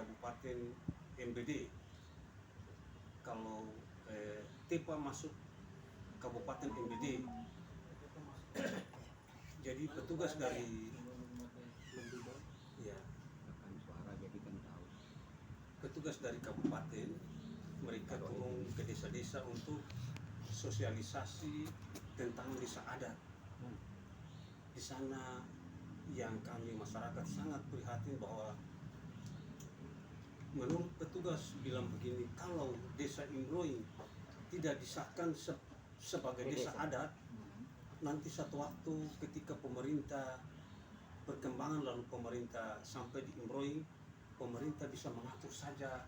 Kabupaten MBD. Kalau Tepa masuk Kabupaten MBD, jadi petugas dari petugas dari kabupaten mereka turun ke desa-desa untuk sosialisasi tentang desa adat. Di sana yang kami masyarakat sangat prihatin bahwa menurut petugas bilang begini, kalau desa Imroing tidak disahkan sebagai desa adat, nanti satu waktu ketika pemerintah perkembangan lalu pemerintah sampai di Imroing, pemerintah bisa mengatur saja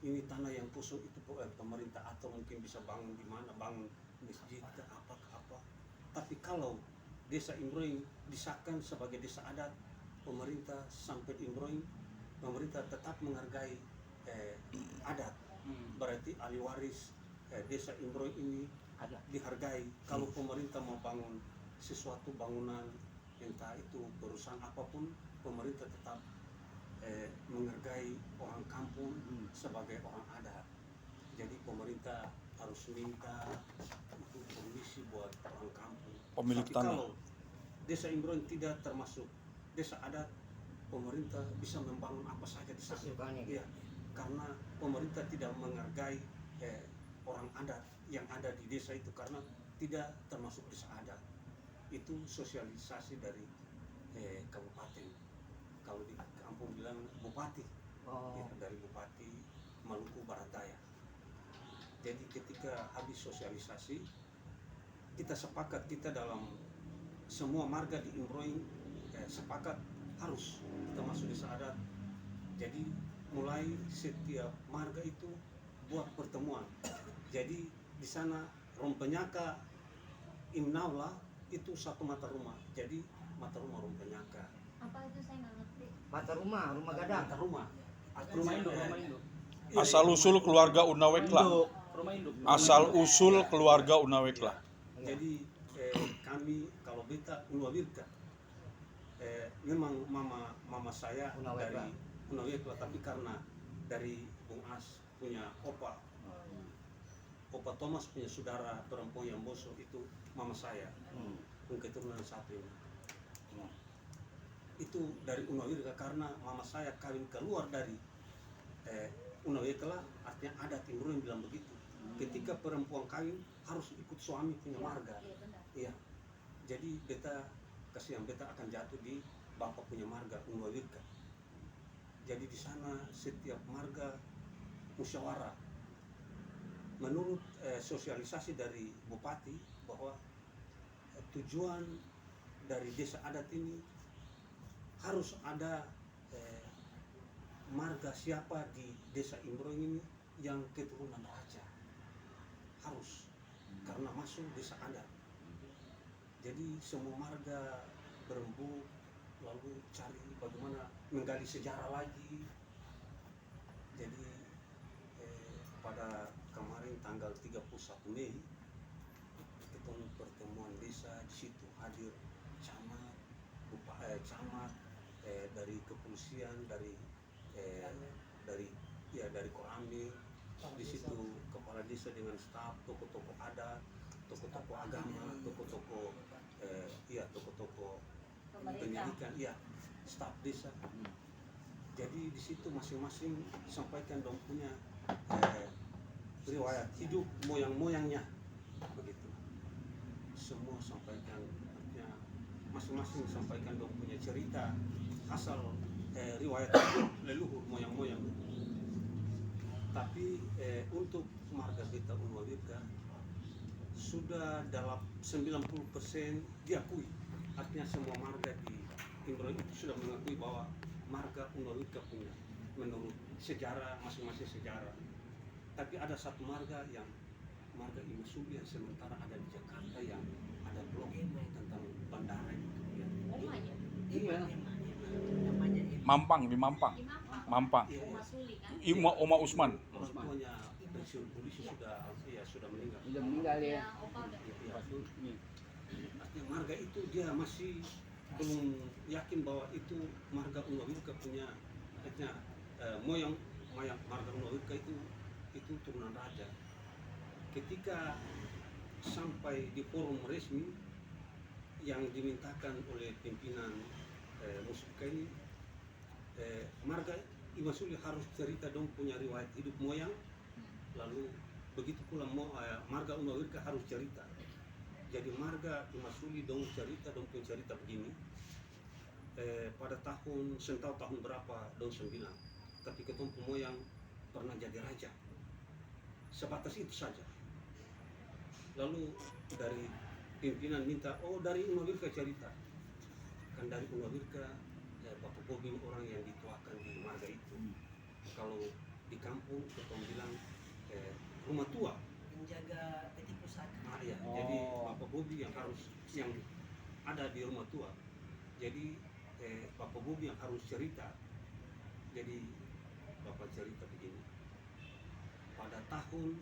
ini tanah yang kosong itu pemerintah, atau mungkin bisa bangun di mana, bangun masjid ke apa. Tapi kalau desa Imroing disahkan sebagai desa adat, pemerintah sampai di Imroing, pemerintah tetap menghargai adat. Berarti ahli waris desa Imroing ini dihargai. Kalau pemerintah mau bangun sesuatu bangunan, entah itu perusahaan apapun, pemerintah tetap menghargai orang kampung sebagai orang adat. Jadi pemerintah harus minta itu permisi buat orang kampung. Pemilik tapi tanah. Kalau desa Imroing tidak termasuk desa adat, pemerintah bisa membangun apa saja di sana. Ya, karena pemerintah tidak menghargai orang adat yang ada di desa itu karena tidak termasuk desa adat. Itu sosialisasi dari kabupaten. Kalau di kampung bilang bupati, ya, dari Bupati Maluku Barat Daya. Jadi ketika habis sosialisasi, kita sepakat, kita dalam semua marga di Imroing sepakat harus kita masuk desa adat. Jadi mulai setiap marga itu buat pertemuan. Jadi di sana Rompenyaka Imnaula itu satu mata rumah. Jadi mata rumah Rompenyaka. Apa itu saya nggak ngerti. Mata rumah gadang. Mata rumah. Rumah induk. Asal usul keluarga Unawekla. Rumah induk. Asal usul keluarga Unawekla. Jadi kami kalau beta Unawirka, memang mama saya Unawekla. dari Unawekla, tapi karena dari Bung As punya opa Thomas punya saudara perempuan yang bosok itu mama saya, keturunan satu ini. Itu dari Unawirka karena mama saya kawin keluar dari Unawekla, artinya adat Imroing bilang begitu. Ketika perempuan kawin harus ikut suami punya marga. Iya. Jadi beta kasihan, beta akan jatuh di bapak punya marga Unawirka. Jadi di sana setiap marga musyawarah. Menurut sosialisasi dari bupati bahwa tujuan dari desa adat ini harus ada marga siapa di desa Imroing ini yang keturunan raja, harus, karena masuk desa adat. Jadi semua marga berembuk lalu cari bagaimana menggali sejarah lagi. Jadi pada kemarin tanggal 31 Mei ketemu pertemuan desa, di situ hadir camat, camat dari kepolisian, dari Koramil, di situ kepala desa dengan staf, tokoh-tokoh adat, tokoh-tokoh agama, tokoh-tokoh pendidikan, staf desa. Jadi di situ masing-masing sampaikan dong punya riwayat hidup moyang-moyangnya, begitu. Semua sampaikan, artinya masing-masing sampaikan dong punya cerita asal riwayat hidup leluhur moyang-moyang. Tapi untuk marga beta Unawirka sudah dalam 90% diakui. Artinya semua marga di Imroing itu sudah mengakui bahwa marga Unawirka punya, menurut sejarah, masing-masing sejarah. Tapi ada satu marga yang marga Imasubi yang sementara ada di Jakarta, yang ada blog tentang bandara itu. Ya. Mampang, di Mampang. Mampang. Oma Usman. Orang tuanya pensiun polisi sudah meninggal. Sudah meninggal ya. Artinya marga itu dia masih belum yakin bahwa itu marga Unawirka punya, artinya moyang marga Unaw Wirka itu turunan raja. Ketika sampai di forum resmi yang dimintakan oleh pimpinan Musbika ini, marga Imasuli harus cerita dong punya riwayat hidup moyang, lalu begitu pula marga Unaw Wirka harus cerita. Jadi marga Imasuli dong cerita dong punya cerita begini, pada tahun sentau tahun berapa dong 9, tapi ketemu moyang pernah jadi raja, sebatas itu saja. Lalu dari pimpinan minta, oh dari Unaw Wirka cerita, kan dari Unaw Wirka Bapak Bobi orang yang dituakan di marga itu. Kalau di kampung kita bilang rumah tua, menjaga peti pusaka. iya. Jadi Bapak Bobi yang ada di rumah tua. Jadi Bapak Bobi yang harus cerita. Jadi Bapak cerita begini, pada tahun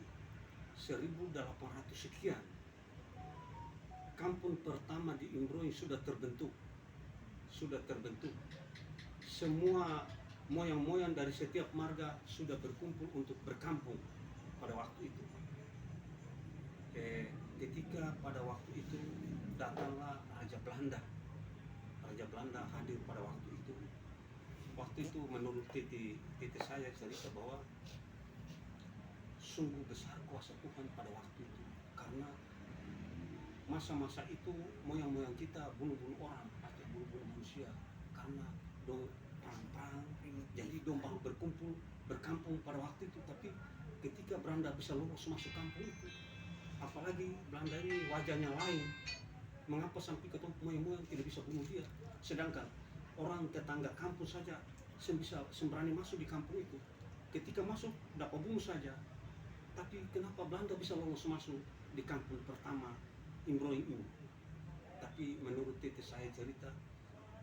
1800 sekian kampung pertama di Imbroi sudah terbentuk. Semua moyang-moyang dari setiap marga sudah berkumpul untuk berkampung pada waktu itu. Ketika pada waktu itu datanglah Raja Belanda. Raja Belanda hadir pada waktu itu. Waktu itu menurut tete saya cerita bahwa sungguh besar kuasa Tuhan pada waktu itu, karena masa-masa itu moyang-moyang kita bunuh-bunuh orang atau bunuh-bunuh manusia karena dong perang-perang. Jadi dong baru berkampung pada waktu itu. Tapi ketika Belanda bisa lolos masuk kampung itu, apalagi Belanda ini wajahnya lain, mengapa sampai ketemu moyang-moyang tidak bisa bunuh dia, sedangkan orang tetangga kampung saja semberani masuk di kampung itu. Ketika masuk dapat bunuh saja. Tapi kenapa Belanda bisa lolos masuk di kampung pertama Imbroi ini? Tapi menurut tete saya cerita,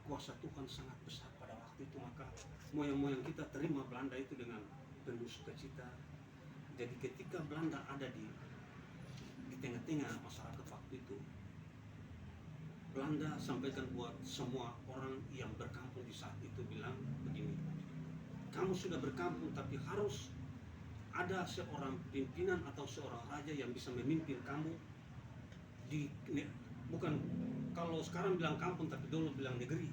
kuasa Tuhan sangat besar pada waktu itu, maka moyang-moyang kita terima Belanda itu dengan penuh sukacita. Jadi ketika Belanda ada di tengah-tengah masyarakat waktu itu, Belanda sampaikan buat semua orang yang berkampung di saat itu bilang begini, kamu sudah berkampung tapi harus ada seorang pimpinan atau seorang raja yang bisa memimpin kamu di, bukan kalau sekarang bilang kampung tapi dulu bilang negeri.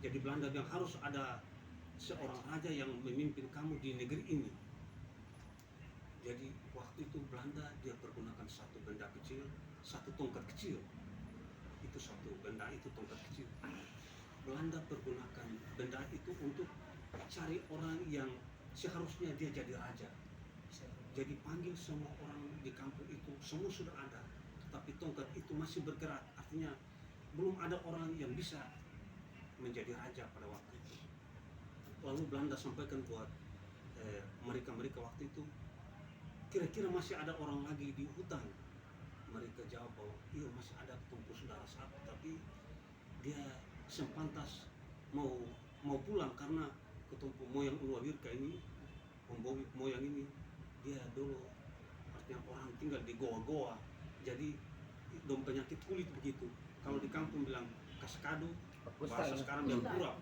Jadi Belanda bilang harus ada seorang raja yang memimpin kamu di negeri ini. Jadi waktu itu Belanda dia pergunakan satu benda kecil, satu tongkat kecil. Itu satu benda itu tongkat kecil. Belanda pergunakan benda itu untuk cari orang yang seharusnya dia jadi raja. Jadi panggil semua orang di kampung itu, semua sudah ada, tapi tongkat itu masih bergerak. Artinya belum ada orang yang bisa menjadi raja pada waktu itu. Lalu Belanda sampaikan buat mereka waktu itu, kira-kira masih ada orang lagi di hutan. Mereka jawab bahwa iya masih ada ketemu saudara satu, tapi dia sempantas mau pulang karena ketemu moyang Unaw Wirka ini, Bobi moyang ini, dia dulu artinya orang tinggal di goa-goa, jadi dom penyakit kulit begitu. Kalau di kampung bilang kaskado, bahasa sekarang bilang kurap,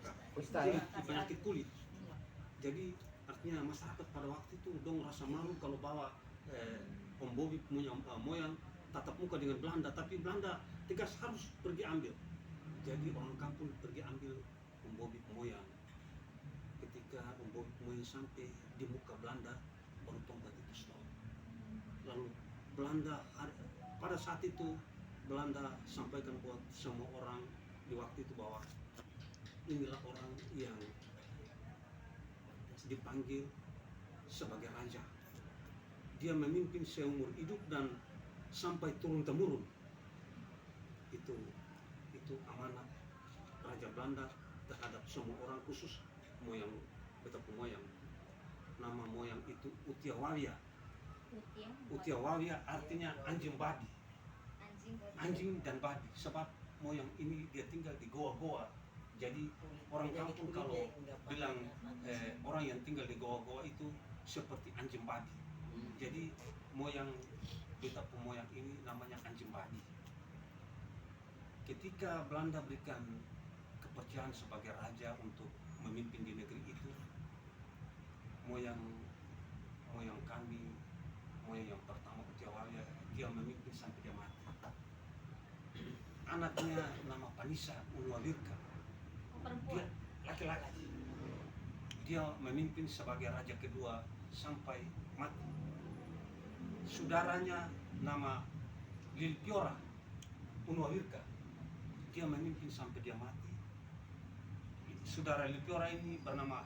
penyakit kulit. Jadi artinya masyarakat pada waktu itu dong rasa malu kalau bawa Bobi moyang tatap muka dengan Belanda, tapi Belanda tegas harus pergi ambil. Jadi orang kampung pergi ambil Bobi moyang. Ketika Bobi moyang sampai di muka Belanda, baru tongkat itu stop. Lalu Belanda pada saat itu Belanda sampaikan buat semua orang di waktu itu bahwa inilah orang yang dipanggil sebagai raja. Dia memimpin seumur hidup dan sampai turun temurun. Itu amanat Raja Belanda terhadap semua orang, khusus moyang betapa moyang. Nama moyang itu Utiawawia. Utiawawia artinya anjing badi. Anjing dan badi, sebab moyang ini dia tinggal di goa-goa. Jadi orang kampung kalau bilang orang yang tinggal di goa-goa itu seperti anjing badi. Jadi moyang betapa moyang ini namanya anjing badi. Ketika Belanda berikan kepercayaan kerajaan sebagai raja untuk memimpin di negeri itu. Moyang kami, moyang yang pertama awalnya dia memimpin sampai dia mati. Anaknya nama Panisa Unwalirka, dia laki-laki. Dia memimpin sebagai raja kedua sampai mati. Saudaranya nama Lilpiora Unwalirka, dia memimpin sampai dia mati. Saudara Lilpiora ini bernama